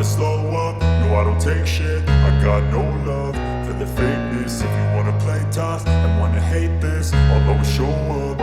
slow up, no I don't take shit. I got no love for the fakeness. If you wanna play tough and wanna hate this, I'll always show up.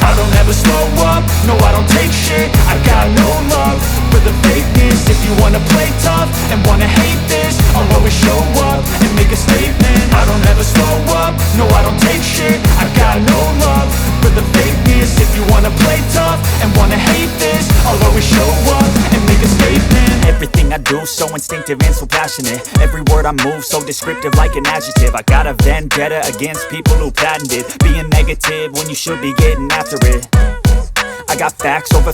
I don't ever slow up, no I don't take shit. I got no love for the fakeness. If you wanna play tough and wanna hate this, I'll always show up and make a statement. I don't ever slow up, no I don't take shit. I got no love for the fakeness. If you wanna play tough and wanna hate this, I'll always show up and make a statement. Everything I do so instinctive and so passionate. Every word I move so descriptive like an adjective. I got a vendetta against people who patented being negative when you should be getting after it. I got facts over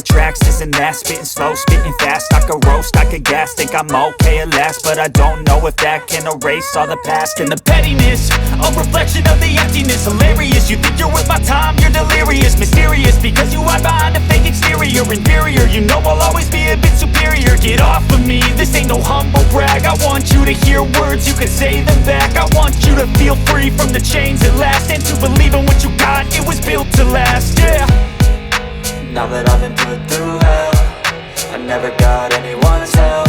tracks, this and that. Spitting slow, spitting fast, I could roast, I could gas. Think I'm okay at last, but I don't know if that can erase all the past. And the pettiness, a reflection of the emptiness. Hilarious, you think you're worth my time, you're delirious. Mysterious, because you hide behind a fake exterior. Inferior, you know I'll always be a bit superior. Get off of me, this ain't no humble brag. I want you to hear words, you can say them back. I want you to feel free from the chains at last, and to believe in what you got, it was built to last, yeah. Now that I've been put through hell, I never got anyone's help.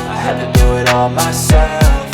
I had to do it all myself.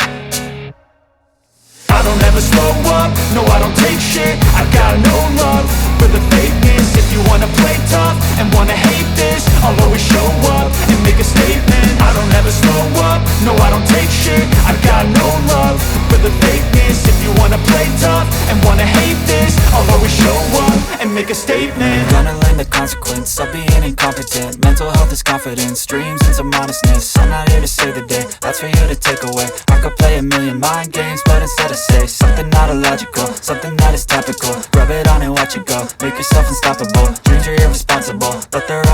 I don't ever slow up, no I don't take shit. I got no love for the fakeness. If you wanna play tough and wanna hate this, I'll always show up and make a statement. I don't ever slow up, no I don't take shit. I got no love for the fakeness. If you wanna play tough and wanna hate this, I'll always show up and make a statement. Gonna learn the consequence of being incompetent. Mental health is confidence, dreams and some modestness. I'm not here to save the day, that's for you to take away. I could play a million mind games, but instead I say something not illogical, something that is topical. Rub it on and watch it go, make yourself unstoppable. Dreams are irresponsible, but they're